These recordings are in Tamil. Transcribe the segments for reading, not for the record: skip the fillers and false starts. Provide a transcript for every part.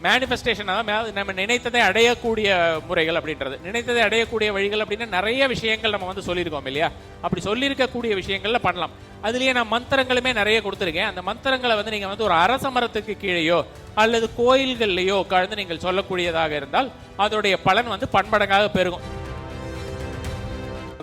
மேனிஃபெஸ்டேஷன் நம்ம நினைத்ததை அடையக்கூடிய முறைகள் அப்படின்றது. நினைத்ததை அடையக்கூடிய வழிகள் அப்படின்னு நிறைய விஷயங்கள் நம்ம வந்து சொல்லியிருக்கோம் இல்லையா? அப்படி சொல்லியிருக்கக்கூடிய விஷயங்கள்ல பண்ணலாம். அதுலயே நான் மந்திரங்களுமே நிறைய கொடுத்துருக்கேன். அந்த மந்திரங்களை வந்து நீங்க வந்து ஒரு அரச மரத்துக்கு கீழேயோ அல்லது கோயில்கள்லையோ உட்கார்ந்து நீங்கள் சொல்லக்கூடியதாக இருந்தால் அதோடைய பலன் வந்து பன்மடங்காக பெருகும்.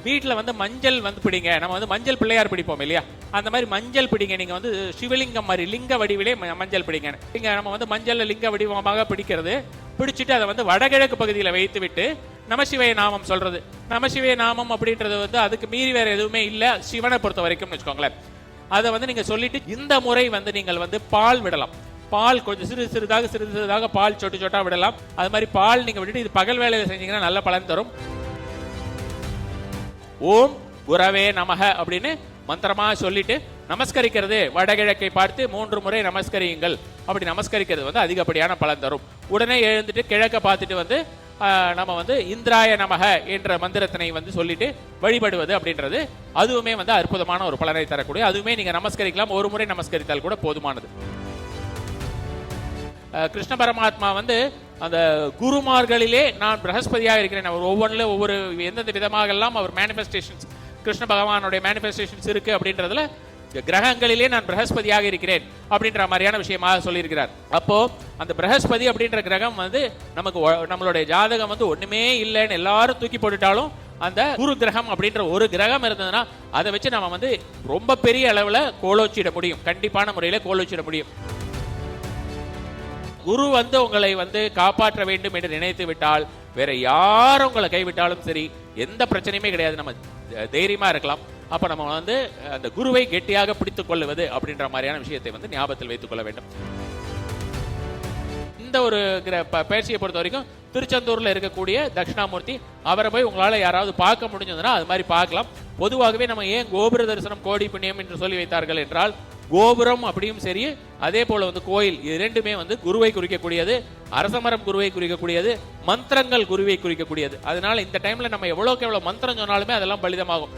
வீட்டில் வந்து மஞ்சள் வந்து பிடிங்க, நம்ம வந்து மஞ்சள் பிள்ளையார் பிடிப்போம் இல்லையா? அந்த மாதிரி மஞ்சள் பிடிங்க. நீங்க வந்து சிவலிங்கம் மாதிரி லிங்க வடிவிலே மஞ்சள் பிடிங்க. இங்க நம்ம வந்து மஞ்சள் லிங்க வடிவமாக பிடிக்கிறது. பிடிச்சிட்டு அதை வந்து வடகிழக்கு பகுதியில் வைத்து விட்டு நமசிவய நாமம் சொல்றது. நமசிவய நாமம் அப்படின்றது வந்து அதுக்கு மீறி வேற எதுவுமே இல்லை சிவனை பொறுத்த வரைக்கும் வச்சுக்கோங்களேன். அதை வந்து நீங்க சொல்லிட்டு இந்த முறை வந்து நீங்கள் வந்து பால் விடலாம். பால் கொஞ்சம் சிறிதாக பால் சொட்டு சொட்டா விடலாம். அது மாதிரி பால் நீங்க விட்டுட்டு இது பகல் வேலையில செஞ்சீங்கன்னா நல்ல பலன் தரும். ஓம் குரவே நமக அப்படின்னு மந்திரமா சொல்லிட்டு நமஸ்கரிக்கிறது. வடகிழக்கை பார்த்து 3 முறை நமஸ்கரியுங்கள். அப்படி நமஸ்கரிக்கிறது வந்து அதிகப்படியான பலன் தரும். உடனே எழுந்துட்டு கிழக்க பார்த்துட்டு வந்து நம்ம வந்து இந்திராய நமக என்ற மந்திரத்தினை வந்து சொல்லிட்டு வழிபடுவது அப்படின்றது அதுவுமே வந்து அற்புதமான ஒரு பலனை தரக்கூடிய. அதுவுமே நீங்க நமஸ்கரிக்கலாம். ஒரு முறை நமஸ்கரித்தால் கூட போதுமானது. கிருஷ்ண பரமாத்மா வந்து அந்த குருமார்களிலே நான் பிரகஸ்பதியாக இருக்கிறேன். அவர் ஒவ்வொன்றிலும் ஒவ்வொரு எந்தெந்த விதமாக எல்லாம் அவர் மேனிஃபெஸ்டேஷன்ஸ் கிருஷ்ண பகவானுடைய மேனிஃபெஸ்டேஷன்ஸ் இருக்கு அப்படின்றதுல கிரகங்களிலே நான் பிரகஸ்பதியாக இருக்கிறேன் அப்படின்ற மாதிரியான விஷயமாக சொல்லியிருக்கிறார். அப்போ அந்த பிரகஸ்பதி அப்படின்ற கிரகம் வந்து நமக்கு நம்மளுடைய ஜாதகம் வந்து ஒண்ணுமே இல்லைன்னு எல்லாரும் தூக்கி போட்டுட்டாலும் அந்த குரு கிரகம் அப்படின்ற ஒரு கிரகம் இருந்ததுன்னா அதை வச்சு நம்ம வந்து ரொம்ப பெரிய அளவுல கோலோச்சிட முடியும். கண்டிப்பான முறையில கோலோச்சிட முடியும். குரு வந்து உங்களை வந்து காப்பாற்ற வேண்டும் என்று நினைத்து விட்டால் வேற யாரும் உங்களை கைவிட்டாலும் சரி எந்த பிரச்சனையுமே கிடையாது. நம்ம தைரியமா இருக்கலாம். அப்ப நம்ம வந்து அந்த குருவை கெட்டியாக பிடித்துக் கொள்வது அப்படின்ற மாதிரியான விஷயத்தை வந்து ஞாபகத்தில் வைத்துக் கொள்ள வேண்டும். இந்த ஒரு பயிற்சியை பொறுத்த வரைக்கும் திருச்செந்தூர்ல இருக்கக்கூடிய தட்சிணாமூர்த்தி அவரை போய் உங்களால யாராவது பார்க்க முடிஞ்சதுன்னா அது மாதிரி பார்க்கலாம். பொதுவாகவே நம்ம ஏன் கோபுர தரிசனம் கோடி புண்ணியம் என்று சொல்லி வைத்தார்கள் என்றால் கோபுரம் அப்படியும் சரி அதே போல வந்து கோயில் இரண்டுமே வந்து குருவை குறிக்கக்கூடியது. அரசமரம் குருவை குறிக்கக்கூடியது. மந்திரங்கள் குருவை குறிக்கக்கூடியது. அதனால இந்த டைம்ல நம்ம எவ்வளவுக்கு எவ்வளவு மந்திரம் சொன்னாலுமே அதெல்லாம் பலிதமாகும்.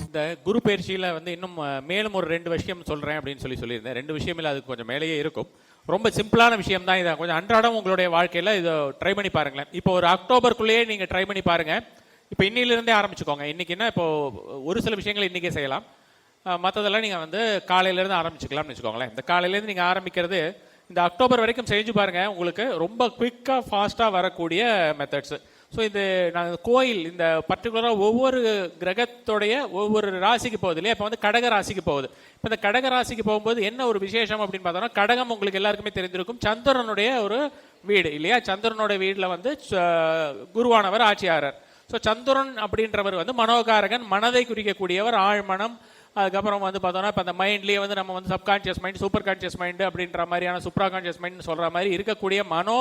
இந்த குரு பயிற்சியில வந்து இன்னும் மேலும் ஒரு 2 விஷயம் சொல்றேன் அப்படின்னு சொல்லியிருந்தேன். 2 விஷயம் இல்லை, அதுக்கு கொஞ்சம் மேலேயே இருக்கும். ரொம்ப சிம்பிளான விஷயம் தான். இதை கொஞ்சம் அன்றாடம் உங்களுடைய வாழ்க்கையில இதை ட்ரை பண்ணி பாருங்களேன். இப்போ ஒரு அக்டோபருக்குள்ளேயே நீங்க ட்ரை பண்ணி பாருங்க. இப்போ இன்னிலிருந்தே ஆரம்பிச்சுக்கோங்க. இன்னைக்குன்னா இப்போ ஒரு சில விஷயங்கள் இன்னைக்கே செய்யலாம். மற்றதெல்லாம் நீங்க வந்து காலையிலேருந்து ஆரம்பிச்சுக்கலாம்னு வச்சுக்கோங்களேன். இந்த காலையிலேருந்து நீங்க ஆரம்பிக்கிறது இந்த அக்டோபர் வரைக்கும் செஞ்சு பாருங்க. உங்களுக்கு ரொம்ப குயிக்கா ஃபாஸ்டா வரக்கூடிய மெத்தட்ஸ். ஸோ இது நாங்கள் கோயில் இந்த பர்டிகுலராக ஒவ்வொரு கிரகத்துடைய ஒவ்வொரு ராசிக்கு போகுது இல்லையா? இப்போ வந்து கடக ராசிக்கு போகுது. இப்போ இந்த கடக ராசிக்கு போகும்போது என்ன ஒரு விசேஷம் அப்படின்னு பார்த்தோம்னா கடகம் உங்களுக்கு எல்லாருக்குமே தெரிந்திருக்கும். சந்திரனுடைய ஒரு வீடு இல்லையா? சந்திரனுடைய வீட்டில் வந்து குருவானவர் ஆட்சியாளர். ஸோ சந்திரன் அப்படின்றவர் வந்து மனோகாரகன், மனதை குறிக்கக்கூடியவர், ஆழ்மனம். அதுக்கப்புறம் வந்து பார்த்தோம்னா இப்போ அந்த மைண்ட்லேயே வந்து நம்ம வந்து subconscious mind, super conscious mind அப்படின்ற மாதிரியான சூப்பரா கான்ஷியஸ் மைண்ட் சொல்கிற மாதிரி இருக்கக்கூடிய மனோ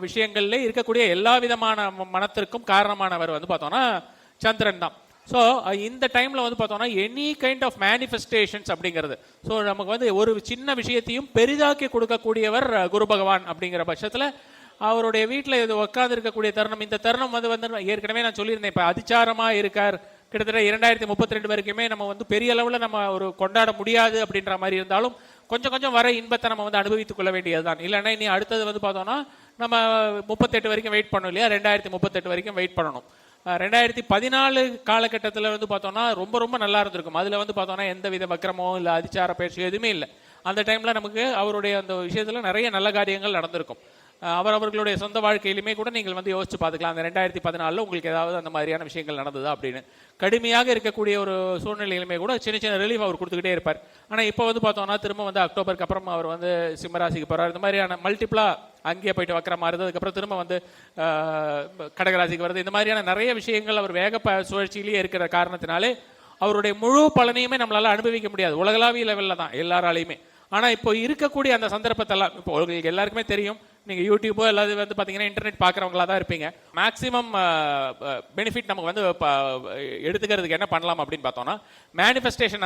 விஷயங்கள்ல இருக்கக்கூடிய எல்லா விதமான மனத்திற்கும் காரணமானவர் வந்து பார்த்தோம்னா சந்திரன் தான். ஸோ இந்த டைம்ல வந்து பார்த்தோம்னா எனி கைண்ட் ஆஃப் மேனிஃபெஸ்டேஷன்ஸ் அப்படிங்கிறது. ஸோ நமக்கு வந்து ஒரு சின்ன விஷயத்தையும் பெரிதாக்கி கொடுக்கக்கூடியவர் குரு பகவான் அப்படிங்கிற பட்சத்தில் அவருடைய வீட்டில் இது உட்கார்ந்து இருக்கக்கூடிய தருணம். இந்த தருணம் வந்து ஏற்கனவே நான் சொல்லியிருந்தேன். இப்போ அதிச்சாரமா இருக்கார். கிட்டத்தட்ட 2032 வரைக்குமே நம்ம வந்து பெரிய அளவில் நம்ம ஒரு கொண்டாட முடியாது அப்படின்ற மாதிரி இருந்தாலும் கொஞ்சம் கொஞ்சம் வர இன்பத்தை நம்ம வந்து அனுபவித்துக் கொள்ள வேண்டியதுதான். இல்லைன்னா இனி அடுத்தது வந்து பார்த்தோம்னா நம்ம 38 வரைக்கும் வெயிட் பண்ணணும் இல்லையா? 2038 வரைக்கும் வெயிட் பண்ணணும். 2014 காலகட்டத்தில் வந்து பார்த்தோம்னா ரொம்ப ரொம்ப நல்லா இருந்திருக்கும். அதில் வந்து பார்த்தோம்னா எந்த வித வக்கிரமோ இல்லை அதிச்சார பயிற்சியோ எதுவுமே இல்லை. அந்த டைமில் நமக்கு அவருடைய அந்த விஷயத்தில் நிறைய நல்ல காரியங்கள் நடந்திருக்கும். அவர்களுடைய சொந்த வாழ்க்கையிலுமே கூட நீங்கள் வந்து யோசிச்சு பார்த்துக்கலாம். அந்த 2014 உங்களுக்கு ஏதாவது அந்த மாதிரியான விஷயங்கள் நடந்ததா அப்படின்னு. கடுமையாக இருக்கக்கூடிய ஒரு சூழ்நிலையிலுமே கூட சின்ன சின்ன ரிலீஃப் அவர் கொடுத்துக்கிட்டே இருப்பார். ஆனால் இப்போ வந்து பார்த்தோம்னா திரும்ப வந்து அக்டோபருக்கு அப்புறம் அவர் வந்து சிம்மராசிக்கு போகிறார். இந்த மாதிரியான மல்டிப்ளா அங்கேயே போயிட்டு வக்கிற மாதிரி அதுக்கப்புறம் திரும்ப வந்து கடகராசிக்கு வருது. இந்த மாதிரியான நிறைய விஷயங்கள் அவர் வேக சுழற்சியிலேயே இருக்கிற காரணத்தினாலே அவருடைய முழு பலனையுமே நம்மளால அனுபவிக்க முடியாது. உலகளாவிய லெவலில் தான் எல்லாராலையுமே. ஆனால் இப்போ இருக்கக்கூடிய அந்த சந்தர்ப்பத்தெல்லாம் இப்போ உங்களுக்கு எல்லாருக்குமே தெரியும். நீங்கள் யூடியூப்போ எல்லாது வந்து பார்த்தீங்கன்னா இன்டர்நெட் பார்க்குறவங்களா தான் இருப்பீங்க. மேக்ஸிமம் பெனிஃபிட் நமக்கு வந்து எடுத்துக்கிறதுக்கு என்ன பண்ணலாம் அப்படின்னு பார்த்தோம்னா மேனிஃபெஸ்டேஷன்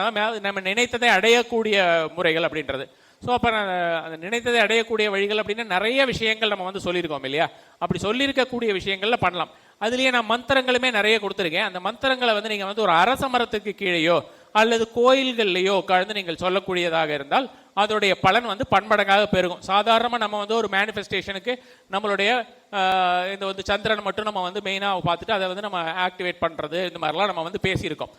நம்ம நினைத்ததை அடையக்கூடிய முறைகள் அப்படின்றது. ஸோ அப்போ அந்த நினைத்ததை அடையக்கூடிய வழிகள் அப்படின்னு நிறைய விஷயங்கள் நம்ம வந்து சொல்லியிருக்கோம் இல்லையா? அப்படி சொல்லியிருக்கக்கூடிய விஷயங்கள்ல பண்ணலாம். அதுலேயே நான் மந்திரங்களுமே நிறைய கொடுத்துருக்கேன். அந்த மந்திரங்களை வந்து நீங்கள் வந்து ஒரு அரச மரத்துக்கு கீழேயோ அல்லது கோயில்கள்லையோ உட்கார்ந்து நீங்கள் சொல்லக்கூடியதாக இருந்தால் அதோடைய பலன் வந்து பன்மடங்காக பெருகும். சாதாரணமாக நம்ம வந்து ஒரு மேனிஃபெஸ்டேஷனுக்கு நம்மளுடைய இந்த வந்து சந்திரன் மட்டும் நம்ம வந்து மெயினாக பார்த்துட்டு அதை வந்து நம்ம ஆக்டிவேட் பண்ணுறது இந்த மாதிரிலாம் நம்ம வந்து பேசியிருக்கோம்.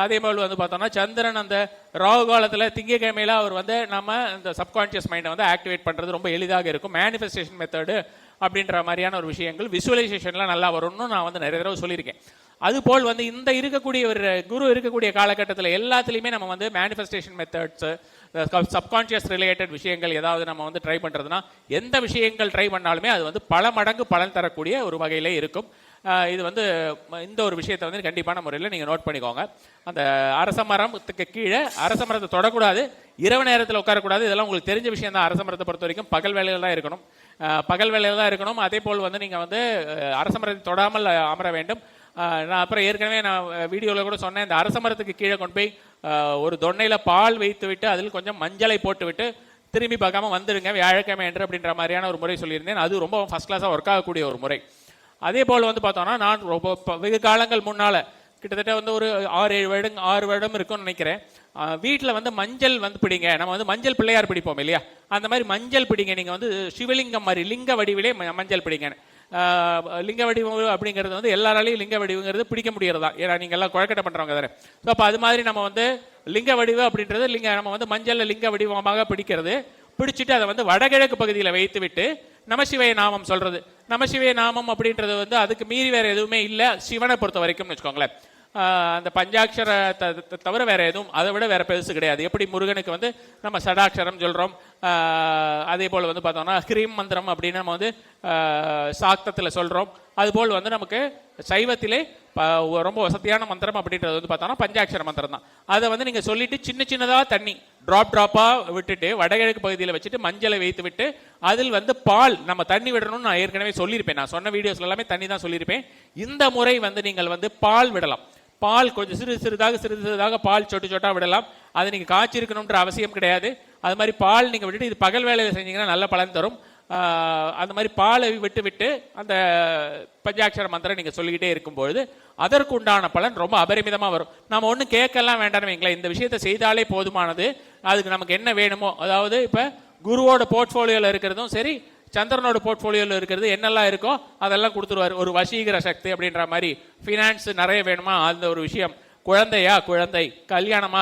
அதே மாதிரி வந்து பார்த்தோம்னா சந்திரன் அந்த ராகு காலத்தில் திங்கக்கிழமையில அவர் வந்து நம்ம இந்த சப்கான்ஷியஸ் மைண்டை வந்து ஆக்டிவேட் பண்ணுறது ரொம்ப எளிதாக இருக்கும். மேனிஃபெஸ்டேஷன் மெத்தடு அப்படின்ற மாதிரியான ஒரு விஷயங்கள் விசுவலைசேஷன்லாம் நல்லா வரும்னு நான் வந்து நிறைய தடவை சொல்லியிருக்கேன். அதுபோல் வந்து இந்த இருக்கக்கூடிய ஒரு குரு இருக்கக்கூடிய காலகட்டத்தில் எல்லாத்துலேயுமே நம்ம வந்து மேனிஃபெஸ்டேஷன் மெத்தட்ஸு சப்கான்ஷியஸ் ரிலேட்டட் விஷயங்கள் ஏதாவது நம்ம வந்து ட்ரை பண்ணுறதுனா எந்த விஷயங்கள் ட்ரை பண்ணாலுமே அது வந்து பல மடங்கு பலன் தரக்கூடிய ஒரு வகையிலே இருக்கும். இது வந்து இந்த ஒரு விஷயத்தை வந்து கண்டிப்பான முறையில் நீங்கள் நோட் பண்ணிக்கோங்க. அந்த அரச மரத்துக்கு கீழே அரச மரத்தை தொடக்கூடாது, இரவு நேரத்தில் உட்காரக்கூடாது. இதெல்லாம் உங்களுக்கு தெரிஞ்ச விஷயம் தான். அரச மரத்தை பொறுத்த வரைக்கும் பகல் வேலையில் தான் இருக்கணும், பகல் வேலையில் தான் இருக்கணும். அதே போல் வந்து நீங்கள் வந்து அரச மரத்தை தொடாமல் அமர வேண்டும். நான் அப்புறம் ஏற்கனவே நான் வீடியோவில் கூட சொன்னேன், இந்த அரச மரத்துக்கு கீழே கொண்டு போய் ஒரு தொன்னையில் பால் வைத்து விட்டு அதில் கொஞ்சம் மஞ்சளை போட்டு விட்டு திரும்பி பார்க்காம வந்துடுங்க வியாழக்கிழமை என்று அப்படின்ற மாதிரியான ஒரு முறை சொல்லியிருந்தேன். அது ரொம்ப ஃபஸ்ட் கிளாஸாக ஒர்க் ஆகக்கூடிய ஒரு முறை. அதே போல் வந்து பார்த்தோன்னா நான் ரொம்ப வெகு காலங்கள் முன்னால் கிட்டத்தட்ட வந்து ஒரு 6 வருடம் இருக்கும்னு நினைக்கிறேன். வீட்டில் வந்து மஞ்சள் வந்து பிடிங்க, நம்ம வந்து மஞ்சள் பிள்ளையார் பிடிப்போம் இல்லையா, அந்த மாதிரி மஞ்சள் பிடிங்க. நீங்கள் வந்து சிவலிங்கம் மாதிரி லிங்க வடிவிலே மஞ்சள் பிடிங்க. லிங்க வடிவம் அப்படிங்கிறது வந்து எல்லாராலையும் லிங்க வடிவுங்கிறது பிடிக்க முடியறதா, ஏன்னா நீங்கள் எல்லாம் குழக்கட்டை பண்ணுறவங்க தானே. ஸோ அப்போ அது மாதிரி நம்ம வந்து லிங்க வடிவு அப்படின்றது நம்ம வந்து மஞ்சளில் லிங்க வடிவமாக பிடிக்கிறது. பிடிச்சிட்டு அதை வந்து வடகிழக்கு பகுதியில் வைத்து விட்டு நமசிவய நாமம் சொல்கிறது. நமசிவய நாமம் அப்படின்றது வந்து அதுக்கு மீறி வேறு எதுவுமே இல்லை சிவனை பொறுத்த வரைக்கும்னு வச்சுக்கோங்களேன். அந்த பஞ்சாட்சர தவிர வேற எதுவும் அதை விட வேற பெருசு கிடையாது. எப்படி முருகனுக்கு வந்து நம்ம சடாட்சரம் சொல்கிறோம், அதே போல் வந்து பார்த்தோம்னா கிரீம் மந்திரம் அப்படின்னு நம்ம வந்து சாக்தத்தில் சொல்கிறோம். அதுபோல் வந்து நமக்கு சைவத்திலே ரொம்ப வசதியான மந்திரம் அப்படின்றது வந்து பார்த்தோம்னா பஞ்சாட்சர மந்திரம் தான். அதை வந்து நீங்கள் சொல்லிட்டு சின்னதாக தண்ணி ட்ராப்பாக விட்டுட்டு வடகிழக்கு பகுதியில் வச்சுட்டு மஞ்சளை வைத்து விட்டு அதில் வந்து பால் நம்ம தண்ணி விடணும்னு நான் ஏற்கனவே சொல்லியிருப்பேன். நான் சொன்ன வீடியோஸ்ல எல்லாமே தண்ணி தான் சொல்லியிருப்பேன். இந்த முறை வந்து நீங்கள் வந்து பால் விடலாம். பால் கொஞ்சம் சிறிதாக பால் சொட்டா விடலாம். அதை நீங்கள் காய்ச்சிருக்கணுன்ற அவசியம் கிடையாது. அது மாதிரி பால் நீங்கள் விட்டுட்டு இது பகல் வேலையில் செஞ்சீங்கன்னா நல்ல பலன் தரும். அந்த மாதிரி பாலை விட்டு அந்த பஞ்சாட்சர மந்திரம் நீங்கள் சொல்லிக்கிட்டே இருக்கும்பொழுது அதற்கு உண்டான பலன் ரொம்ப அபரிமிதமாக வரும். நம்ம ஒன்றும் கேட்கலாம் வேண்டாம்னு வைங்களேன், இந்த விஷயத்தை செய்தாலே போதுமானது. அதுக்கு நமக்கு என்ன வேணுமோ, அதாவது இப்போ குருவோட போர்ட்ஃபோலியோவில் இருக்கிறதும் சரி, சந்திரனோட போர்ட்ஃபோலியோவில் இருக்கிறது என்னெல்லாம் இருக்கோ அதெல்லாம் கொடுத்துருவார். ஒரு வசீகர சக்தி அப்படின்ற மாதிரி. ஃபினான்ஸ் நிறைய வேணுமா, அந்த ஒரு விஷயம். குழந்தை, கல்யாணம்,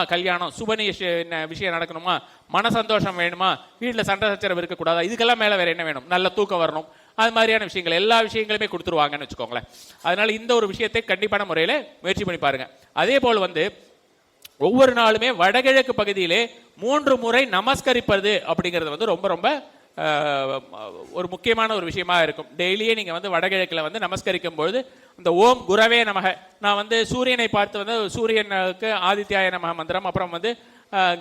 விஷயம் நடக்கணுமா, மன சந்தோஷம் வேணுமா, வீட்டில் சண்டை சச்சரவு இருக்கக்கூடாதா, இதுக்கெல்லாம் மேலே வேற என்ன வேணும், நல்ல தூக்கம் வரணும், அது மாதிரியான விஷயங்கள் எல்லா விஷயங்களுமே கொடுத்துருவாங்கன்னு வச்சுக்கோங்களேன். அதனால இந்த ஒரு விஷயத்தை கண்டிப்பான முறையில் முயற்சி பண்ணி பாருங்க. அதே போல் வந்து ஒவ்வொரு நாளுமே வடகிழக்கு பகுதியிலே 3 முறை நமஸ்கரிப்பது அப்படிங்கிறது வந்து ரொம்ப ரொம்ப ஒரு முக்கியமான ஒரு விஷயமா இருக்கும். டெய்லியே நீங்கள் வந்து வடகிழக்கில் வந்து நமஸ்கரிக்கும் பொழுது இந்த ஓம் குரவே நமக, நான் வந்து சூரியனை பார்த்து வந்து சூரியனுக்கு ஆதித்யாய நமக மந்திரம், அப்புறம் வந்து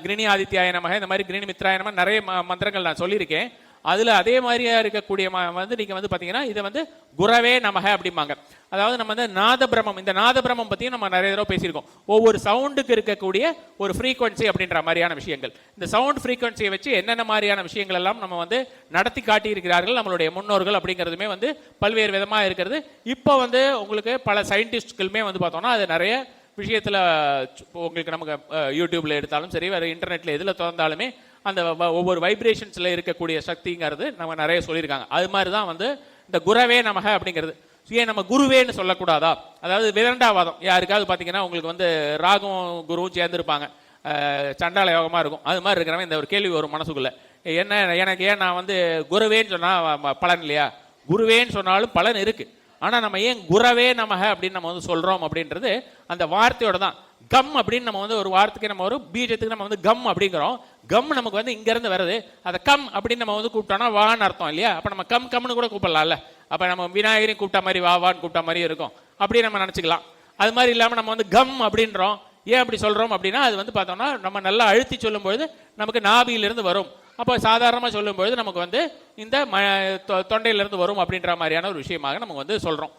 கிரினி ஆதித்யாய நமக, இந்த மாதிரி கிரினி மித்ராய நமக நிறைய மந்திரங்கள் நான் சொல்லியிருக்கேன். அதில் அதே மாதிரியா இருக்கக்கூடிய வந்து நீங்கள் வந்து பார்த்தீங்கன்னா இதை வந்து குரவே நமக அப்படிம்பாங்க. அதாவது நம்ம வந்து நாதபிரமம், இந்த நாதபிரமம் பற்றியும் நம்ம நிறைய தடவை பேசியிருக்கோம். ஒவ்வொரு சவுண்டுக்கு இருக்கக்கூடிய ஒரு ஃப்ரீக்வன்சி அப்படின்ற மாதிரியான விஷயங்கள். இந்த சவுண்ட் ஃப்ரீக்வன்சியை வச்சு என்னென்ன மாதிரியான விஷயங்கள் எல்லாம் நம்ம வந்து நடத்தி காட்டியிருக்கிறார்கள் நம்மளுடைய முன்னோர்கள் அப்படிங்கிறதுமே வந்து பல்வேறு விதமாக இருக்கிறது. இப்போ வந்து உங்களுக்கு பல சயின்டிஸ்ட்களுமே வந்து பார்த்தோம்னா அது நிறைய விஷயத்தில் உங்களுக்கு நமக்கு யூடியூப்ல எடுத்தாலும் சரி, வேறு இன்டர்நெட்டில் எதில் திறந்தாலுமே அந்த ஒவ்வொரு வைப்ரேஷன்ஸில் இருக்கக்கூடிய சக்திங்கிறது நம்ம நிறைய சொல்லியிருக்காங்க. அது மாதிரி தான் வந்து இந்த குரவே நமக அப்படிங்கிறது. ஏன் நம்ம குருவேன்னு சொல்லக்கூடாதா? அதாவது விரண்டாவாதம் யாருக்காவது பார்த்தீங்கன்னா உங்களுக்கு வந்து ராகும் குருவும் சேர்ந்துருப்பாங்க, சண்டால யோகமாக இருக்கும். அது மாதிரி இருக்கிறவங்க இந்த ஒரு கேள்வி வரும் மனசுக்குள்ள, எனக்கு ஏன் நான் வந்து குருவேன்னு சொன்னால் பலன் இல்லையா? குருவேன்னு சொன்னாலும் பலன் இருக்கு. ஆனால் நம்ம ஏன் குரவே நமக அப்படின்னு நம்ம வந்து சொல்கிறோம் அப்படின்றது அந்த வார்த்தையோட தான். கம் அப்படின்னு நம்ம வந்து ஒரு வார்த்தைக்கு நம்ம ஒரு பீஜத்துக்கு நம்ம வந்து கம் அப்படிங்கிறோம். கம் நமக்கு வந்து இங்கேருந்து வருது. அதை கம் அப்படின்னு நம்ம வந்து கூப்பிட்டோம்னா வான்னு அர்த்தம் இல்லையா? அப்போ நம்ம கம்னு கூட கூப்பிடலாம்ல. அப்போ நம்ம விநாயகரையும் கூப்பிட்ட மாதிரி வான்னு கூப்பிட்ட மாதிரி இருக்கும், அப்படியே நம்ம நினச்சிக்கலாம். அது மாதிரி இல்லாமல் நம்ம வந்து கம் அப்படின்றோம். ஏன் அப்படி சொல்கிறோம் அப்படின்னா அது வந்து பார்த்தோம்னா நம்ம நல்லா அழுத்தி சொல்லும்பொழுது நமக்கு நாபியிலிருந்து வரும். அப்போ சாதாரணமாக சொல்லும்பொழுது நமக்கு வந்து இந்த தொண்டையிலிருந்து வரும் அப்படின்ற மாதிரியான ஒரு விஷயமாக நம்ம வந்து சொல்கிறோம்.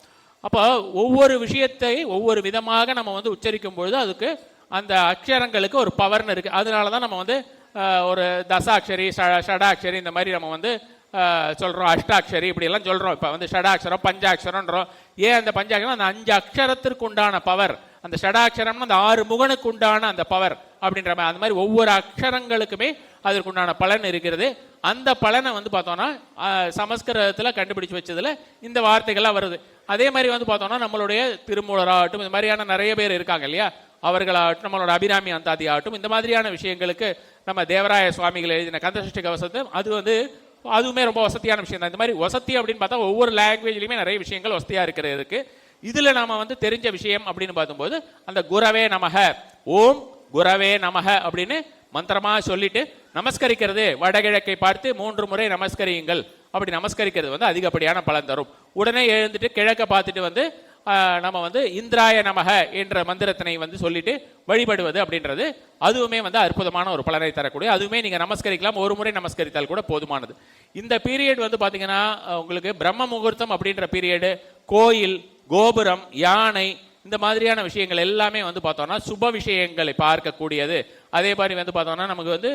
அப்போ ஒவ்வொரு விஷயத்தை ஒவ்வொரு விதமாக நம்ம வந்து உச்சரிக்கும் பொழுது அதுக்கு அந்த அக்ஷரங்களுக்கு ஒரு பவர்னு இருக்குது. அதனால தான் நம்ம வந்து ஒரு தசாட்சரி ஷடாட்சரி இந்த மாதிரி நம்ம வந்து சொல்கிறோம், அஷ்டாட்சரி இப்படியெல்லாம் சொல்கிறோம். இப்போ வந்து ஷடாட்சரம் பஞ்சாட்சரம்ன்றோம். ஏன் அந்த பஞ்சாட்சரம்? அந்த 5 அக்ஷரத்திற்கு உண்டான பவர். அந்த ஷடாட்சரம்னு அந்த 6 முகனுக்கு உண்டான அந்த பவர் அப்படின்ற மாதிரி, அந்த மாதிரி ஒவ்வொரு அக்ஷரங்களுக்குமே அதற்குண்டான பலன் இருக்கிறது. அந்த பலனை வந்து பார்த்தோன்னா சமஸ்கிருதத்தில் கண்டுபிடிச்சு வச்சதுல இந்த வார்த்தைகள்லாம் வருது. அதே மாதிரி வந்து பார்த்தோன்னா நம்மளுடைய திருமூலராகட்டும், இந்த மாதிரியான நிறைய பேர் இருக்காங்க இல்லையா, அவர்களாகட்டும், நம்மளோட அபிராமி அந்தாதி ஆகட்டும், இந்த மாதிரியான விஷயங்களுக்கு நம்ம தேவராய சுவாமிகள் எழுதின கந்தசஷ்டி கவசத்தை அது வந்து அதுவுமே ரொம்ப வசதியான விஷயம் தான். இந்த மாதிரி வசதி அப்படின்னு பார்த்தா ஒவ்வொரு லாங்குவேஜ்லையுமே நிறைய விஷயங்கள் வசதியாக இருக்கிறதுக்கு. இதில் நம்ம வந்து தெரிஞ்ச விஷயம் அப்படின்னு பார்க்கும்போது அந்த குரவே நமக, ஓம் குரவே நமக அப்படின்னு மந்திரமாக சொல்லிட்டு நமஸ்கரிக்கிறது, வடகிழக்கை பார்த்து 3 முறை நமஸ்கரியுங்கள். அப்படி நமஸ்கரிக்கிறது வந்து அதிகப்படியான பலன் தரும். உடனே எழுந்துட்டு கிழக்க பார்த்துட்டு வந்து நம்ம வந்து இந்திராய நமக என்ற மந்திரத்தினை வந்து சொல்லிட்டு வழிபடுவது அப்படின்றது அதுவுமே வந்து அற்புதமான ஒரு பலனை தரக்கூடிய. அதுவுமே நீங்கள் நமஸ்கரிக்கலாம், ஒரு முறை நமஸ்கரித்தால் கூட போதுமானது. இந்த பீரியட் வந்து பார்த்தீங்கன்னா உங்களுக்கு பிரம்ம முகூர்த்தம் அப்படின்ற பீரியடு, கோயில், கோபுரம், யானை, இந்த மாதிரியான விஷயங்கள் எல்லாமே வந்து பார்த்தோம்னா சுப விஷயங்களை பார்க்கக்கூடியது. அதே மாதிரி வந்து பார்த்தோம்னா நமக்கு வந்து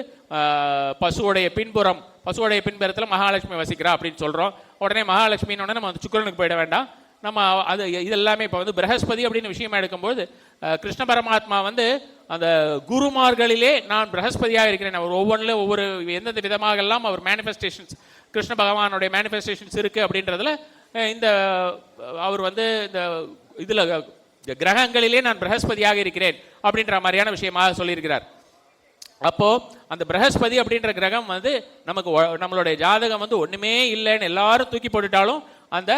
பசுவோடைய பின்புறம், பசுவோடைய பின்புறத்தில் மகாலட்சுமி வசிக்கிறா அப்படின்னு சொல்கிறோம். உடனே மகாலட்சுமின்னு நம்ம வந்து சுக்கிரனுக்கு போயிட வேண்டாம். நம்ம அது இதெல்லாமே இப்போ வந்து பிரகஸ்பதி அப்படின்னு விஷயமா எடுக்கும்போது கிருஷ்ண பரமாத்மா வந்து அந்த குருமார்களிலே நான் பிரகஸ்பதியாக இருக்கிறேன். அவர் ஒவ்வொன்றில் ஒவ்வொரு எந்தெந்த விதமாக எல்லாம் அவர் மேனிஃபெஸ்டேஷன்ஸ், கிருஷ்ண பகவானுடைய மேனிஃபெஸ்டேஷன்ஸ் இருக்குது அப்படின்றதுல இந்த அவர் வந்து இந்த இதில் கிரகங்களிலே நான் பிரகஸ்பதியாக இருக்கிறேன் அப்படின்ற மாதிரியான விஷயமாக சொல்லியிருக்கிறார். அப்போ அந்த பிரகஸ்பதி அப்படின்ற கிரகம் வந்து நமக்கு நம்மளுடைய ஜாதகம் வந்து ஒண்ணுமே இல்லைன்னு எல்லாரும் தூக்கி போட்டுட்டாலும் அந்த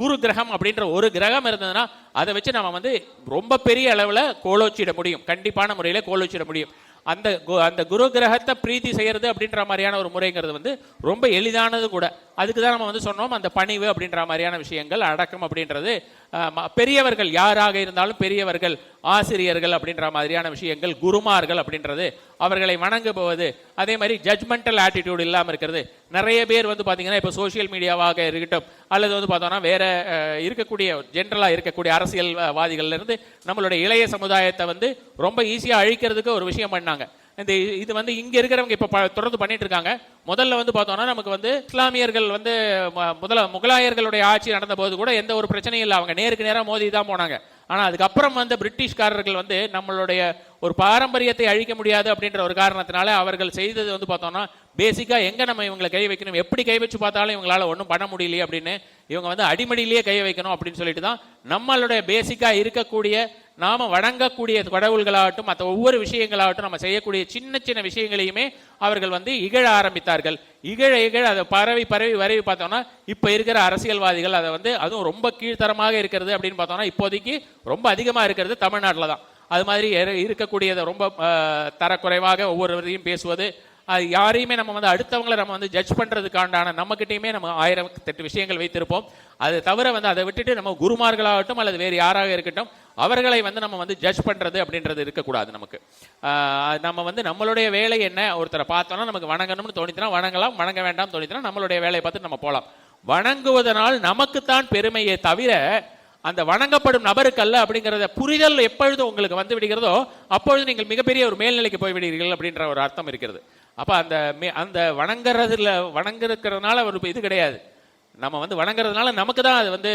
குரு கிரகம் அப்படின்ற ஒரு கிரகம் இருந்ததுன்னா அதை வச்சு நம்ம வந்து ரொம்ப பெரிய அளவில் கோலோச்சிட முடியும், கண்டிப்பான முறையில் கோலோச்சிட முடியும். அந்த குரு கிரகத்தை பிரீத்தி செய்யறது அப்படின்ற மாதிரியான ஒரு முறைங்கிறது வந்து ரொம்ப எளிதானது கூட. அதுக்கு தான் நம்ம வந்து சொன்னோம் அந்த பணிவு அப்படின்ற மாதிரியான விஷயங்கள், அடக்கம் அப்படின்றது பெரியவர்கள் யாராக இருந்தாலும் பெரியவர்கள், ஆசிரியர்கள் அப்படின்ற மாதிரியான விஷயங்கள், குருமார்கள் அப்படின்றது அவர்களை வணங்குவது. அதே மாதிரி ஜட்ஜ்மெண்டல் ஆட்டிடியூட் இல்லாமல் இருக்கிறது. நிறைய பேர் வந்து பார்த்தீங்கன்னா இப்போ சோசியல் மீடியாவாக இருக்கட்டும் அல்லது வந்து பார்த்தோம்னா வேற இருக்கக்கூடிய ஜென்ரலாக இருக்கக்கூடிய அரசியல்வாதிகள்லேருந்து நம்மளுடைய இளைய சமுதாயத்தை வந்து ரொம்ப ஈஸியாக அழிக்கிறதுக்கு ஒரு விஷயம் பண்ணாங்க. இது வந்து இங்க இருக்கிறவங்க இப்ப தொடர்ந்து பண்ணிட்டு இருக்காங்க. முதல்ல வந்து பார்த்தோம்னா நமக்கு வந்து இஸ்லாமியர்கள் வந்து முகலாயர்களுடைய ஆட்சி நடந்த போது கூட எந்த ஒரு பிரச்சனையும் இல்லை, அவங்க நேருக்கு நேராக மோதி தான் போனாங்க. ஆனால் அதுக்கப்புறம் வந்து பிரிட்டிஷ்காரர்கள் வந்து நம்மளுடைய ஒரு பாரம்பரியத்தை அழிக்க முடியாது அப்படின்ற ஒரு காரணத்தினால அவர்கள் செய்தது வந்து பார்த்தோம்னா பேசிக்காக எங்கே நம்ம இவங்களை கை வைக்கணும், எப்படி கை வச்சு பார்த்தாலும் இவங்களால ஒன்றும் பண்ண முடியலையே அப்படின்னு இவங்க வந்து அடிமடியிலேயே கை வைக்கணும் அப்படின்னு சொல்லிட்டு தான் நம்மளுடைய பேசிக்காக இருக்கக்கூடிய நாம வணங்கக்கூடிய கடவுள்களாகட்டும் மற்ற ஒவ்வொரு விஷயங்களாகட்டும் நம்ம செய்யக்கூடிய சின்ன சின்ன விஷயங்களையுமே அவர்கள் வந்து இகழ ஆரம்பித்தார்கள். இகழ அதை பரவி வரவி பார்த்தோம்னா இப்போ இருக்கிற அரசியல்வாதிகள் அதை வந்து அதுவும் ரொம்ப கீழ்த்தரமாக இருக்கிறது அப்படின்னு பார்த்தோம்னா இப்போதைக்கு ரொம்ப அதிகமாக இருக்கிறது தமிழ்நாட்டில் தான். அது மாதிரி இருக்கக்கூடியதை ரொம்ப தரக்குறைவாக ஒவ்வொருவரையும் பேசுவது, அது யாரையுமே நம்ம வந்து அடுத்தவங்களை நம்ம வந்து ஜட்ஜ் பண்ணுறதுக்காண்டான நம்மக்கிட்டையுமே நம்ம 1008 விஷயங்கள் வைத்திருப்போம். அது தவிர வந்து அதை விட்டுட்டு நம்ம குருமார்களாகட்டும் அல்லது வேறு யாராக இருக்கட்டும் அவர்களை வந்து நம்ம வந்து ஜட்ஜ் பண்ணுறது அப்படின்றது இருக்கக்கூடாது. நமக்கு நம்ம வந்து நம்மளுடைய வேலை என்ன, ஒருத்தரை பார்த்தோன்னா நமக்கு வணங்கணும்னு தோணித்துனா வணங்கலாம், வணங்க வேண்டாம் தோணித்துனா நம்மளுடைய வேலையை பார்த்து நம்ம போகலாம். வணங்குவதனால் நமக்குத்தான் பெருமையை தவிர அந்த வணங்கப்படும் நபருக்கு அல்ல அப்படிங்கிறத புரிதல் எப்பொழுது உங்களுக்கு வந்து விடுகிறதோ அப்பொழுது நீங்கள் மிகப்பெரிய ஒரு மேல்நிலைக்கு போய் விடுவீர்கள் அப்படின்ற ஒரு அர்த்தம் இருக்கிறது. அப்போ அந்த வணங்குறதுனால ஒரு இது கிடையாது. நம்ம வந்து வணங்குறதுனால நமக்கு தான் அது வந்து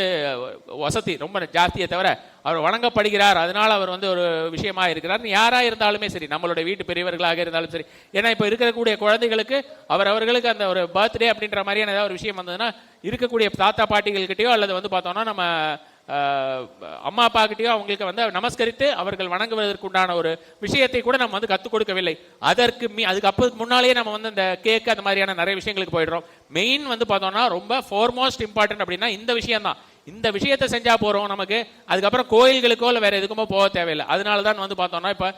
வசதி ரொம்ப ஜாஸ்தியை தவிர அவர் வணங்கப்படுகிறார் அதனால அவர் வந்து ஒரு விஷயமா இருக்கிறார் யாராக இருந்தாலுமே சரி, நம்மளுடைய வீட்டு பெரியவர்களாக இருந்தாலும் சரி. ஏன்னா இப்போ இருக்கக்கூடிய குழந்தைகளுக்கு அவர்களுக்கு அந்த ஒரு பர்த்டே அப்படின்ற மாதிரியான ஏதாவது ஒரு விஷயம் வந்ததுன்னா இருக்கக்கூடிய தாத்தா பாட்டிகள்கிட்டயோ அல்லது வந்து பார்த்தோம்னா நம்ம அம்மா அப்பா கிட்டயோ அவங்களுக்கு வந்து நமஸ்கரித்து அவர்கள் வணங்குவதற்கு உண்டான ஒரு விஷயத்தை கூட நம்ம வந்து கற்றுக் கொடுக்கவில்லை. அதுக்கு அப்போ முன்னாலேயே நம்ம வந்து இந்த கேக்கு அந்த மாதிரியான நிறைய விஷயங்களுக்கு போயிடுறோம். மெயின் வந்து பார்த்தோம்னா ரொம்ப ஃபோர்மோஸ்ட் இம்பார்ட்டன்ட் அப்படின்னா இந்த விஷயம் தான். இந்த விஷயத்தை செஞ்சா போறோம், நமக்கு அதுக்கப்புறம் கோயில்களுக்கோ இல்லை வேற எதுக்குமோ போக தேவையில்லை. அதனால தான் வந்து பார்த்தோம்னா இப்போ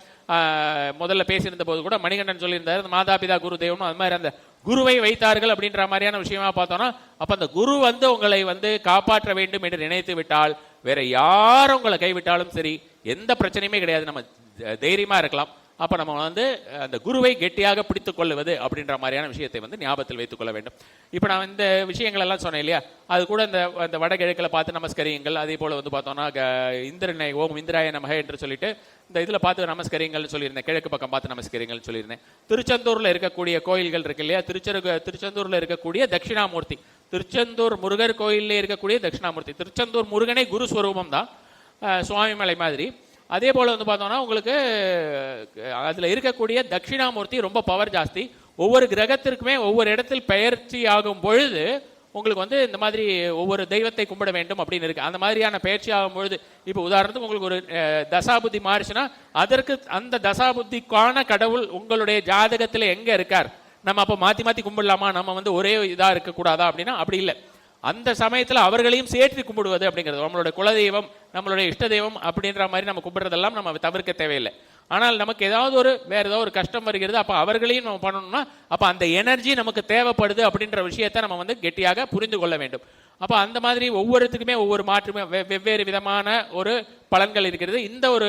முதல்ல பேசியிருந்த போது கூட மணிகண்டன் சொல்லியிருந்தார் அந்த மாதாபிதா குரு தெய்வம், அது மாதிரி அந்த குருவை வைத்தார்கள் அப்படின்ற மாதிரியான விஷயமா பார்த்தோம்னா அப்ப அந்த குரு வந்து உங்களை வந்து காப்பாற்ற வேண்டும் என்று நினைத்து விட்டால் வேற யார் உங்களை கைவிட்டாலும் சரி எந்த பிரச்சனையுமே கிடையாது, நம்ம தைரியமா இருக்கலாம். அப்போ நம்ம வந்து அந்த குருவை கெட்டியாக பிடித்துக் கொள்வது அப்படின்ற மாதிரியான விஷயத்தை வந்து ஞாபகத்தில் வைத்துக் கொள்ள வேண்டும். இப்போ நான் இந்த விஷயங்கள் எல்லாம் சொன்னேன் இல்லையா, அது கூட இந்த வடகிழக்கில் பார்த்து நமஸ்கரியுங்கள். அதே போல் வந்து பார்த்தோம்னா இந்திரனை ஓம் இந்திராய நமக என்று சொல்லிட்டு இந்த இதில் பார்த்து நமஸ்கரிங்கள்னு சொல்லியிருந்தேன், கிழக்கு பக்கம் பார்த்து நமஸ்கரிங்கள்னு சொல்லியிருந்தேன். திருச்செந்தூரில் இருக்கக்கூடிய கோயில்கள் இருக்கு இல்லையா, திருச்செந்தூரில் இருக்கக்கூடிய தட்சிணாமூர்த்தி, திருச்செந்தூர் முருகர் கோயிலில் இருக்கக்கூடிய தட்சிணாமூர்த்தி, திருச்செந்தூர் முருகனே குரு ஸ்வரூபம் தான், சுவாமிமலை மாதிரி. அதே போல் வந்து பார்த்தோம்னா உங்களுக்கு அதில் இருக்கக்கூடிய தட்சிணாமூர்த்தி ரொம்ப பவர் ஜாஸ்தி. ஒவ்வொரு கிரகத்திற்குமே ஒவ்வொரு இடத்தில் பெயர்ச்சி ஆகும் பொழுது உங்களுக்கு வந்து இந்த மாதிரி ஒவ்வொரு தெய்வத்தை கும்பிட வேண்டும் அப்படின்னு இருக்கு. அந்த மாதிரியான பயிற்சி ஆகும் பொழுது இப்போ உதாரணத்துக்கு உங்களுக்கு ஒரு தசாபுத்தி மாறிச்சுன்னா அதற்கு அந்த தசாபுத்திக்கான கடவுள் உங்களுடைய ஜாதகத்தில் எங்கே இருக்கார், நம்ம அப்போ மாற்றி மாற்றி கும்பிடலாமா, நம்ம வந்து ஒரே இதாக இருக்கக்கூடாதா அப்படின்னா அப்படி இல்லை. அந்த சமயத்தில் அவர்களையும் சேர்த்து கும்பிடுவது அப்படிங்கிறது நம்மளுடைய குலதெய்வம், நம்மளுடைய இஷ்ட தெய்வம் அப்படின்ற மாதிரி நம்ம கும்பிட்றதெல்லாம் நம்ம தவிர்க்க தேவையில்லை. ஆனால் நமக்கு ஏதாவது வேற ஏதாவது ஒரு கஷ்டம் வருகிறது, அப்போ அவர்களையும் நம்ம பண்ணணும்னா அப்போ அந்த எனர்ஜி நமக்கு தேவைப்படுது அப்படின்ற விஷயத்தை நம்ம வந்து கெட்டியாக புரிந்து கொள்ள வேண்டும். அப்போ அந்த மாதிரி ஒவ்வொருத்துக்குமே ஒவ்வொரு மாற்றுமே வெவ்வேறு விதமான ஒரு பலன்கள் இருக்கிறது. இந்த ஒரு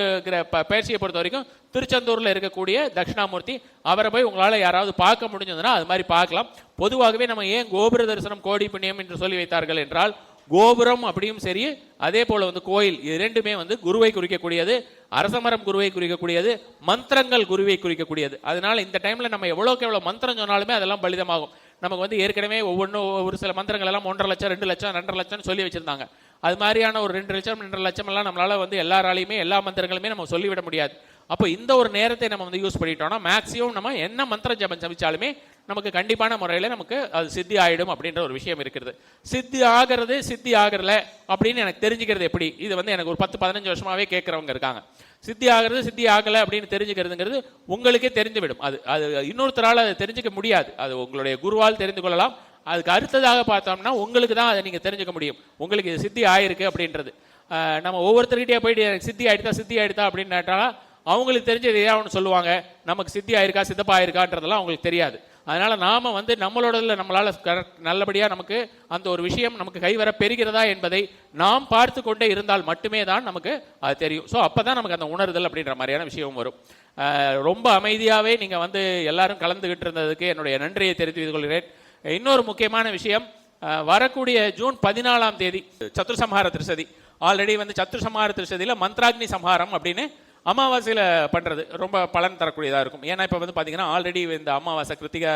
பயிற்சியை பொறுத்த வரைக்கும் திருச்செந்தூரில் இருக்கக்கூடிய தட்சிணாமூர்த்தி அவரை போய் உங்களால் யாராவது பார்க்க முடிஞ்சதுன்னா அது மாதிரி பார்க்கலாம். பொதுவாகவே நம்ம ஏன் கோபுர தரிசனம் கோடி புண்ணியம் என்று சொல்லி வைத்தார்கள் என்றால், கோபுரம் அப்படியும் சரி, அதே போல வந்து கோயில், இரண்டுமே வந்து குருவை குறிக்கக்கூடியது, அரசமரம் குருவை குறிக்கக்கூடியது, மந்திரங்கள் குருவை குறிக்கக்கூடியது. அதனால இந்த டைம்ல நம்ம எவ்வளோக்கு எவ்வளோ மந்திரம் சொன்னாலுமே அதெல்லாம் பலிதமாகும். நமக்கு வந்து ஏற்கனவே ஒவ்வொன்றும் ஒரு சில மந்திரங்கள் எல்லாம் 1.5 லட்சம் 2 லட்சம் 2.5 லட்சம் சொல்லி வச்சிருந்தாங்க. அது மாதிரியான ஒரு 2 லட்சம் 2.5 லட்சம் எல்லாம் நம்மளால வந்து எல்லாராலையுமே எல்லா மந்திரங்களுமே நம்ம சொல்லிவிட முடியாது. அப்போ இந்த ஒரு நேரத்தை நம்ம வந்து யூஸ் பண்ணிட்டோம்னா மேக்ஸிமம் நம்ம என்ன மந்திர ஜபம் ஜபிச்சாலுமே நமக்கு கண்டிப்பான முறையில் நமக்கு அது சித்தி ஆகிடும் அப்படின்ற ஒரு விஷயம் இருக்கிறது. சித்தி ஆகிறது சித்தி ஆகிறல அப்படின்னு எனக்கு தெரிஞ்சுக்கிறது எப்படி, இது வந்து எனக்கு ஒரு 10-15 வருஷமாவே கேட்குறவங்க இருக்காங்க. சித்தி ஆகிறது சித்தி ஆகலை அப்படின்னு தெரிஞ்சுக்கிறதுங்கிறது உங்களுக்கே தெரிந்துவிடும். அது அது இன்னொருத்தரால் அதை தெரிஞ்சுக்க முடியாது. அது உங்களுடைய குருவால் தெரிந்து கொள்ளலாம். அதுக்கு அடுத்ததாக பார்த்தோம்னா உங்களுக்கு தான் அதை நீங்கள் தெரிஞ்சுக்க முடியும், உங்களுக்கு இது சித்தி ஆயிருக்கு அப்படின்றது. நம்ம ஒவ்வொருத்தர்கிட்டயே போயிட்டு எனக்கு சித்தி ஆயிடுதா அப்படின்னு கேட்டாலும் அவங்களுக்கு தெரிஞ்சது ஏதாவது ஒன்று சொல்லுவாங்க, நமக்கு சித்தி ஆயிருக்கா சித்தப்பா ஆயிருக்கான்றதெல்லாம் அவங்களுக்கு தெரியாது. அதனால நாம வந்து நம்மளோடதுல நம்மளால நல்லபடியாக நமக்கு அந்த ஒரு விஷயம் நமக்கு கைவர பெறுகிறதா என்பதை நாம் பார்த்து கொண்டே இருந்தால் மட்டுமே தான் நமக்கு அது தெரியும். ஸோ அப்போ தான் நமக்கு அந்த உணர்தல் அப்படின்ற மாதிரியான விஷயம் வரும். ரொம்ப அமைதியாகவே நீங்கள் வந்து எல்லாரும் கலந்துகிட்டு இருந்ததுக்கு என்னுடைய நன்றியை தெரிவித்துக் கொள்கிறேன். இன்னொரு முக்கியமான விஷயம், வரக்கூடிய ஜூன் 14ஆம் தேதி சத்துர்சம்ஹார திருசதி. ஆல்ரெடி வந்து சத்துர்சம்ஹார திருசதியில் மந்த்ராக்னி சம்ஹாரம் அப்படின்னு அமாவாசையில் பண்ணுறது ரொம்ப பலன் தரக்கூடியதாக இருக்கும். ஏன்னா இப்போ வந்து பார்த்தீங்கன்னா ஆல்ரெடி இந்த அமாவாசை கிருத்திகை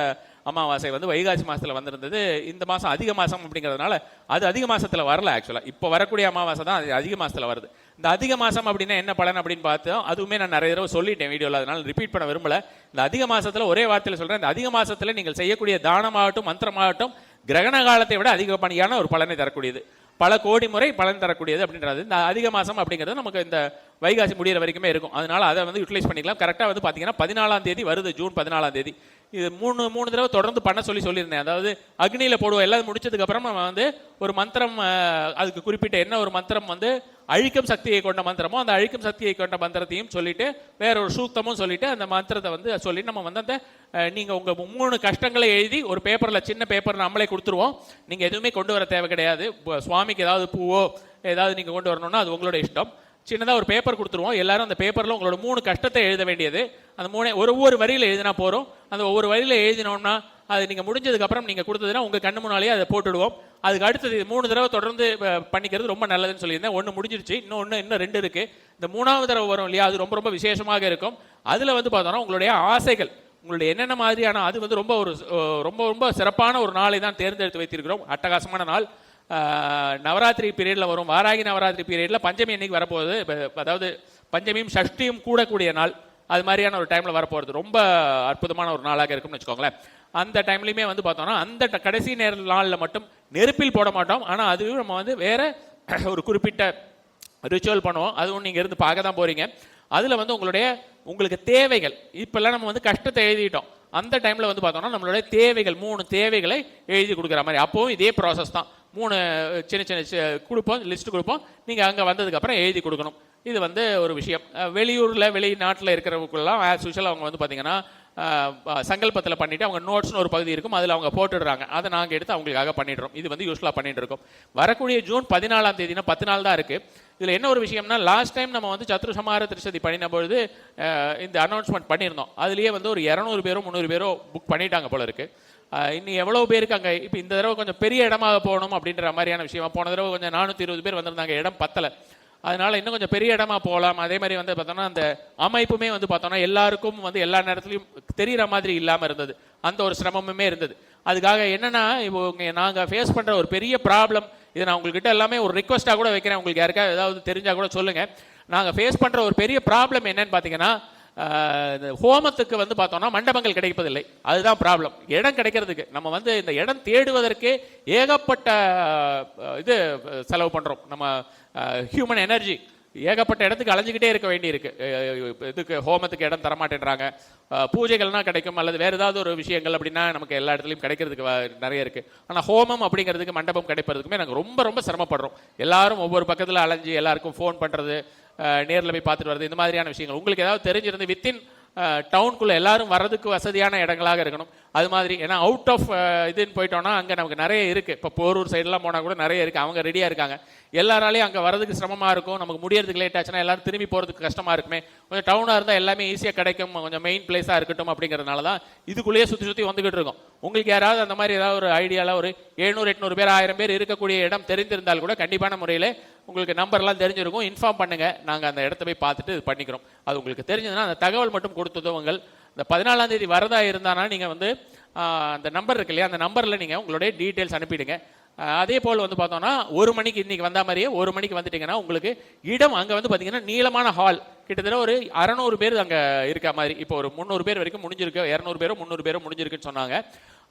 அமாவாசை வந்து வைகாசி மாதத்தில் வந்திருந்தது. இந்த மாதம் அதிக மாதம் அப்படிங்கிறதுனால அது அதிக மாதத்தில் வரல. ஆக்சுவலாக இப்போ வரக்கூடிய அமாவாசை தான் அது அதிக மாதத்தில் வருது. இந்த அதிக மாதம் அப்படின்னா என்ன பலன் அப்படின்னு பார்த்தோம், அதுவுமே நான் நிறைய தடவை சொல்லிட்டேன் வீடியோவில், அதனால் ரிப்பீட் பண்ண விரும்பலை. இந்த அதிக மாதத்தில் ஒரே வார்த்தையில் சொல்கிறேன், இந்த அதிக மாதத்தில் நீங்கள் செய்யக்கூடிய தானமாகட்டும் மந்திரமாகட்டும் கிரகண காலத்தை விட அதிகப்படியான ஒரு பலனை தரக்கூடியது, பல கோடி முறை பலன் தரக்கூடியது அப்படின்றது. இந்த அதிக மாதம் அப்படிங்கிறது நமக்கு இந்த வைகாசி முடிகிற வரைக்குமே இருக்கும். அதனால அதை வந்து யூட்டிலைஸ் பண்ணிக்கலாம். கரெக்டாக வந்து பார்த்தீங்கன்னா 14ஆம் தேதி வருது, ஜூன் 14ஆம் தேதி. இது மூணு தடவை தொடர்ந்து பண்ண சொல்லியிருந்தேன். அதாவது அக்னியில் போடுவோம், எல்லாம் முடிச்சதுக்கப்புறம் நம்ம வந்து ஒரு மந்திரம், அதுக்கு குறிப்பிட்ட என்ன ஒரு மந்திரம் வந்து அழிக்கும் சக்தியை கொண்ட மந்திரமோ அந்த அழிக்கும் சக்தியை கொண்ட மந்திரத்தையும் சொல்லிட்டு வேற ஒரு சூக்தமும் சொல்லிட்டு அந்த மந்திரத்தை வந்து சொல்லி நம்ம வந்து அந்த நீங்கள் உங்கள் 3 கஷ்டங்களை எழுதி ஒரு பேப்பரில், சின்ன பேப்பர் நம்மளே கொடுத்துருவோம். நீங்கள் எதுவுமே கொண்டு வர தேவை கிடையாது. சுவாமிக்கு ஏதாவது பூவோ ஏதாவது நீங்கள் கொண்டு வரணும்னா அது உங்களோட இஷ்டம். சின்னதாக ஒரு பேப்பர் கொடுத்துருவோம், எல்லாரும் அந்த பேப்பரில் உங்களோட 3 கஷ்டத்தை எழுத வேண்டியது. அந்த 3 ஒவ்வொரு வரியில் எழுதினா போகிறோம். அந்த ஒவ்வொரு வரியில் எழுதினோம்னா அது நீங்கள் முடிஞ்சதுக்கப்புறம் நீங்கள் கொடுத்ததுன்னா உங்கள் கண்ணு முன்னாலேயே அதை போட்டுடுவோம். அதுக்கு அடுத்தது 3 தடவை தொடர்ந்து பண்ணிக்கிறது ரொம்ப நல்லதுன்னு சொல்லியிருந்தேன். 1 முடிஞ்சிருச்சு, இன்னும் 2 இருக்குது. இந்த 3ஆவது தடவை வரும் இல்லையா, அது ரொம்ப ரொம்ப விசேஷமாக இருக்கும். அதில் வந்து பார்த்தோன்னா உங்களுடைய ஆசைகள், உங்களுடைய என்னென்ன மாதிரியான, அது வந்து ரொம்ப ரொம்ப சிறப்பான ஒரு நாளை தான் தேர்ந்தெடுத்து வைத்திருக்கிறோம். அட்டகாசமான நாள். நவராத்திரி பீரியடில் வரும், வாராகி நவராத்திரி பீரியடில் பஞ்சமி அன்னைக்கு வரப்போகுது. அதாவது பஞ்சமியும் சஷ்டியும் கூடக்கூடிய நாள், அது மாதிரியான ஒரு டைமில் வரப்போகிறது. ரொம்ப அற்புதமான ஒரு நாளாக இருக்கும்னு வச்சுக்கோங்களேன். அந்த டைம்லையுமே வந்து பார்த்தோம்னா அந்த கடைசி நாளில் மட்டும் நெருப்பில் போட மாட்டோம். ஆனால் அதுவும் நம்ம வந்து வேற ஒரு குறிப்பிட்ட ரிச்சுவல் பண்ணுவோம். அதுவும் நீங்கள் இருந்து பார்க்க தான் போகிறீங்க. அதில் வந்து உங்களுக்கு தேவைகள், இப்போல்லாம் நம்ம வந்து கஷ்டத்தை எழுதிட்டோம். அந்த டைமில் வந்து பார்த்தோம்னா நம்மளுடைய தேவைகள் 3 தேவைகளை எழுதி கொடுக்குற மாதிரி, அப்போவும் இதே ப்ராசஸ் தான். 3 சின்ன கொடுப்போம், லிஸ்ட் கொடுப்போம். நீங்கள் அங்கே வந்ததுக்கப்புறம் எழுதி கொடுக்கணும். இது வந்து ஒரு விஷயம். வெளிநாட்டில் இருக்கிறவங்களுக்குலாம் ஆஸ் யூஷுவல் அவங்க வந்து பார்த்தீங்கன்னா சங்கல்பத்தில் பண்ணிவிட்டு அவங்க நோட்ஸ்னு ஒரு பகுதி இருக்கும், அதில் அவங்க போட்டுடுறாங்க. அதை நாங்கள் எடுத்து அவங்களுக்காக பண்ணிடுறோம். இது வந்து யூஸ்வலாக பண்ணிட்டு இருக்கோம். வரக்கூடிய ஜூன் 14ஆம் தேதினா 10 நாள் தான் இருக்குது. இதில் என்ன ஒரு விஷயம்னா, லாஸ்ட் டைம் நம்ம வந்து சத்துருசம்ஹார திருசதி பண்ணின பொழுது இந்த அனௌன்ஸ்மெண்ட் பண்ணியிருந்தோம். அதுலேயே வந்து ஒரு 200 பேரோ 300 பேரோ புக் பண்ணிட்டாங்க போல இருக்குது. இன்னும் எவ்வளோ பேருக்கு அங்கே இப்போ இந்த தடவை கொஞ்சம் பெரிய இடமாக போகணும் அப்படின்ற மாதிரியான விஷயமா, போன தடவை கொஞ்சம் 420 பேர் வந்திருந்தாங்க, இடம் பத்தலை. அதனால இன்னும் கொஞ்சம் பெரிய இடமா போகலாம். அதே மாதிரி வந்து பார்த்தோம்னா அந்த அமைப்புமே வந்து பார்த்தோம்னா எல்லாருக்கும் வந்து எல்லா நேரத்துலையும் தெரிகிற மாதிரி இல்லாமல் இருந்தது. அந்த ஒரு சிரமமுமே இருந்தது. அதுக்காக என்னன்னா, இப்போ நாங்கள் ஃபேஸ் பண்ணுற ஒரு பெரிய ப்ராப்ளம், இதை நான் உங்கள்கிட்ட எல்லாமே ஒரு ரிக்வஸ்ட்டாக கூட வைக்கிறேன், உங்களுக்கு யாருக்காவது ஏதாவது தெரிஞ்சால் கூட சொல்லுங்கள். நாங்கள் ஃபேஸ் பண்ணுற ஒரு பெரிய ப்ராப்ளம் என்னன்னு பார்த்தீங்கன்னா, ஹோமத்துக்கு வந்து பார்த்தோம்னா மண்டபங்கள் கிடைப்பதில்லை. அதுதான் ப்ராப்ளம். இடம் கிடைக்கிறதுக்கு நம்ம வந்து இந்த இடம் தேடுவதற்கே ஏகப்பட்ட இது செலவு பண்ணுறோம். நம்ம ஹியூமன் எனர்ஜி ஏகப்பட்ட இடத்துக்கு அலைஞ்சிக்கிட்டே இருக்க வேண்டி இருக்கு. இதுக்கு ஹோமத்துக்கு இடம் தரமாட்டேன்றாங்க. பூஜைகள்னா கிடைக்கும், அல்லது வேறு ஏதாவது ஒரு விஷயங்கள் அப்படின்னா நமக்கு எல்லா இடத்துலையும் கிடைக்கிறதுக்கு நிறைய இருக்குது. ஆனால் ஹோமம் அப்படிங்கிறதுக்கு மண்டபம் கிடைப்பதுக்குமே நாங்கள் ரொம்ப ரொம்ப சிரமப்படுறோம். எல்லாரும் ஒவ்வொரு பக்கத்தில் அலைஞ்சி எல்லாருக்கும் ஃபோன் பண்ணுறது, நேரில் போய் பார்த்துட்டு வருது, இந்த மாதிரியான விஷயங்கள். உங்களுக்கு ஏதாவது தெரிஞ்சிருந்து வித்தின் டவுனுக்குள்ளே எல்லாரும் வர்றதுக்கு வசதியான இடங்களாக இருக்கணும். அது மாதிரி ஏன்னா அவுட் ஆஃப் இதுன்னு போயிட்டோம்னா அங்கே நமக்கு நிறைய இருக்குது. இப்போ போரூர் சைடெலாம் போனால் கூட நிறைய இருக்குது, அவங்க ரெடியாக இருக்காங்க. எல்லாராலையும் அங்கே வரதுக்கு சிரமமாக இருக்கும், நமக்கு முடியறதுக்கு லேட் ஆச்சுன்னா எல்லாரும் திரும்பி போகிறதுக்கு கஷ்டமாக இருக்குமே. கொஞ்சம் டவுனாக இருந்தால் எல்லாமே ஈஸியாக கிடைக்கும், கொஞ்சம் மெயின் பிளேஸாக இருக்கட்டும் அப்படிங்கிறதுனால தான் இதுக்குள்ளேயே சுற்றி வந்துக்கிட்டு இருக்கோம். உங்களுக்கு யாராவது அந்த மாதிரி ஏதாவது ஒரு ஐடியாவில் ஒரு 700-800 பேர் 1000 பேர் இருக்கக்கூடிய இடம் தெரிந்திருந்தால் கூட கண்டிப்பான முறையில் உங்களுக்கு நம்பர்லாம் தெரிஞ்சிருக்கும், இன்ஃபார்ம் பண்ணுங்கள். நாங்கள் அந்த இடத்த போய் பார்த்துட்டு இது பண்ணிக்கிறோம். அது உங்களுக்கு தெரிஞ்சதுன்னா அந்த தகவல் மட்டும் கொடுத்ததுவங்கள் இந்த 14ஆம் தேதி வரதா இருந்தானா நீங்கள் வந்து அந்த நம்பர் இருக்கு இல்லையா, அந்த நம்பரில் நீங்கள் உங்களுடைய டீட்டெயில்ஸ் அனுப்பிடுங்க. அதே போல் வந்து பார்த்தோம்னா 1 மணிக்கு இன்றைக்கி வந்த மாதிரியே 1 மணிக்கு வந்துட்டிங்கன்னா உங்களுக்கு இடம் அங்கே வந்து பார்த்தீங்கன்னா நீளமான ஹால், கிட்டத்தட்ட ஒரு 600 பேர் அங்கே இருக்க மாதிரி. இப்போ ஒரு 300 பேர் வரைக்கும் முடிஞ்சிருக்கு, 200 பேரோ 300 பேரோ முடிஞ்சிருக்குன்னு சொன்னாங்க.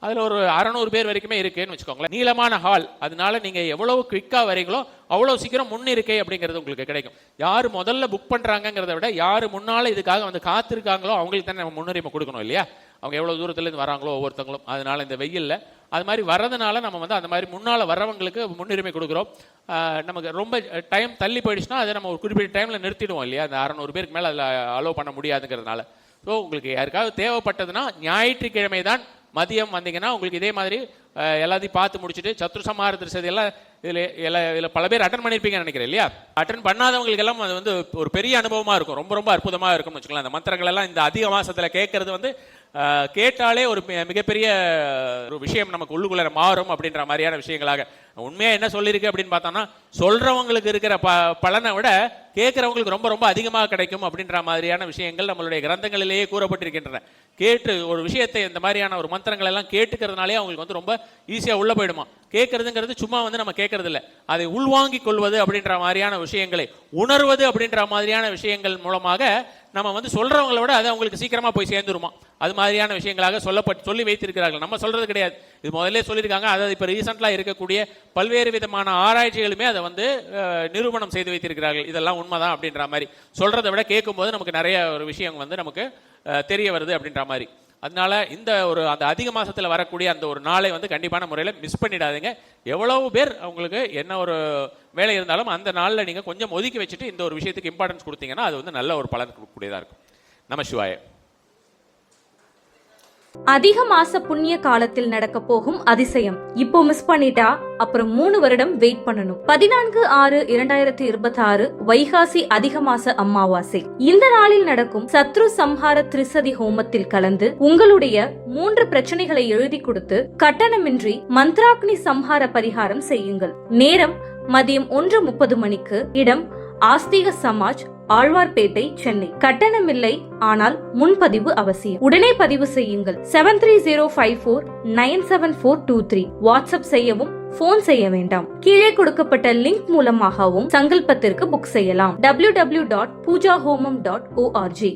அதில் ஒரு 600 பேர் வரைக்குமே இருக்குன்னு வச்சுக்கோங்களேன். நீளமான ஹால், அதனால நீங்கள் எவ்வளவு குயிக்காக வரீங்களோ அவ்வளோ சீக்கிரம் முன்னிருக்கை அப்படிங்கிறது உங்களுக்கு கிடைக்கும். யார் முதல்ல புக் பண்ணுறாங்கிறத விட யார் முன்னால் இதுக்காக வந்து காத்திருக்காங்களோ அவங்களுக்கு தானே நம்ம முன்னுரிமை கொடுக்கணும் இல்லையா. அவங்க எவ்வளோ தூரத்துலேருந்து வராங்களோ ஒவ்வொருத்தங்களும். அதனால் இந்த வெயிலில் அது மாதிரி வர்றதுனால நம்ம வந்து அந்த மாதிரி முன்னால் வர்றவங்களுக்கு முன்னுரிமை கொடுக்குறோம். நமக்கு ரொம்ப டைம் தள்ளி போயிடுச்சுன்னா அதை நம்ம ஒரு குறிப்பிட்ட டைமில் நிறுத்திடுவோம் இல்லையா. அந்த 600 பேருக்கு மேலே அதில் அலோவ் பண்ண முடியாதுங்கிறதுனால. ஸோ உங்களுக்கு யாருக்காவது தேவைப்பட்டதுன்னா ஞாயிற்றுக்கிழமை தான் மதியம் வந்தீங்கன்னா உங்களுக்கு இதே மாதிரி எல்லாத்தையும் பார்த்து முடிச்சுட்டு சத்ருசம்ஹார திருசதியெல்லாம் இதில் பல பேர் அட்டன் பண்ணியிருப்பீங்கன்னு நினைக்கிறேன் இல்லையா. அட்டன் பண்ணாதவங்களுக்கெல்லாம் அது வந்து ஒரு பெரிய அனுபவமாக இருக்கும், ரொம்ப ரொம்ப அற்புதமாக இருக்கும்னு வச்சுக்கலாம். அந்த மந்திரங்கள் எல்லாம் இந்த அதிக மாசத்தில் கேட்கறது வந்து கேட்டாலே ஒரு மிகப்பெரிய ஒரு விஷயம் நமக்கு உள்ளுக்குள்ள மாறும் அப்படின்ற மாதிரியான விஷயங்களாக. உண்மையாக என்ன சொல்லியிருக்கு அப்படின்னு பார்த்தோம்னா, சொல்கிறவங்களுக்கு இருக்கிற பலனை விட கேட்குறவங்களுக்கு ரொம்ப ரொம்ப அதிகமாக கிடைக்கும் அப்படின்ற மாதிரியான விஷயங்கள் நம்மளுடைய கிரந்தங்களிலேயே கூறப்பட்டிருக்கின்றன. கேட்டு ஒரு விஷயத்தை இந்த மாதிரியான ஒரு மந்திரங்கள் எல்லாம் கேட்டுக்கிறதுனாலே அவங்களுக்கு வந்து ரொம்ப ஈஸியாக உள்ளே போயிடுமா. கேட்கறதுங்கிறது சும்மா வந்து நம்ம கேட்கறது இல்லை, அதை உள்வாங்கி கொள்வது அப்படின்ற மாதிரியான விஷயங்களை உணர்வது அப்படின்ற மாதிரியான விஷயங்கள் மூலமாக நம்ம வந்து சொல்கிறவங்கள விட அது அவங்களுக்கு சீக்கிரமாக போய் சேர்ந்துருமா. அது மாதிரியான விஷயங்களாக சொல்லி வைத்திருக்கிறார்கள். நம்ம சொல்கிறது கிடையாது, இது முதல்ல சொல்லியிருக்காங்க. அதாவது இப்போ ரீசெண்டாக இருக்கக்கூடிய பல்வேறு விதமான ஆராய்ச்சிகளுமே அதை வந்து நிரூபணம் செய்து வைத்திருக்கிறார்கள். இதெல்லாம் உண்மைதான் அப்படின்ற மாதிரி சொல்கிறத விட கேட்கும்போது நமக்கு நிறைய ஒரு விஷயம் வந்து நமக்கு தெரிய வருது அப்படின்ற மாதிரி. அதனால இந்த ஒரு அந்த அதிக மாதத்தில் வரக்கூடிய அந்த ஒரு நாளை வந்து கண்டிப்பான முறையில் மிஸ் பண்ணிடாதீங்க. எவ்வளவு பேர் அவங்களுக்கு என்ன ஒரு வேலை இருந்தாலும் அந்த நாளில் நீங்கள் கொஞ்சம் ஒதுக்கி வச்சுட்டு இந்த ஒரு விஷயத்துக்கு இம்பார்ட்டன்ஸ் கொடுத்தீங்கன்னா அது வந்து நல்ல ஒரு பலன் கொடுக்கக்கூடியதாக இருக்கும். நம சிவாய. அதிக மாச புண்ணிய காலத்தில் நடக்க போகும் அதிசயம் இப்போ மிஸ் பண்ணிட்டா அப்புறம் 3 வருடம் வெயிட் பண்ணணும். 14/6/2026 வைகாசி அதிக மாச அமாவாசை. இந்த நாளில் நடக்கும் சத்ரு சம்ஹார திரிசதி ஹோமத்தில் கலந்து உங்களுடைய 3 பிரச்சனைகளை எழுதி கொடுத்து கட்டணமின்றி மந்த்ராக்னி சம்ஹார பரிகாரம் செய்யுங்கள். நேரம் மதியம் 1:30 மணிக்கு. இடம் ஆஸ்திக சமாஜ், ஆழ்வார்பேட்டை, சென்னை. கட்டணமில்லை, ஆனால் முன்பதிவு அவசியம். உடனே பதிவு செய்யுங்கள். 7305497423. வாட்ஸ்அப் செய்யவும், போன் செய்ய வேண்டாம். கீழே கொடுக்கப்பட்ட லிங்க் மூலமாகவும் சங்கல்பத்திற்கு புக் செய்யலாம். www.pujahomam.org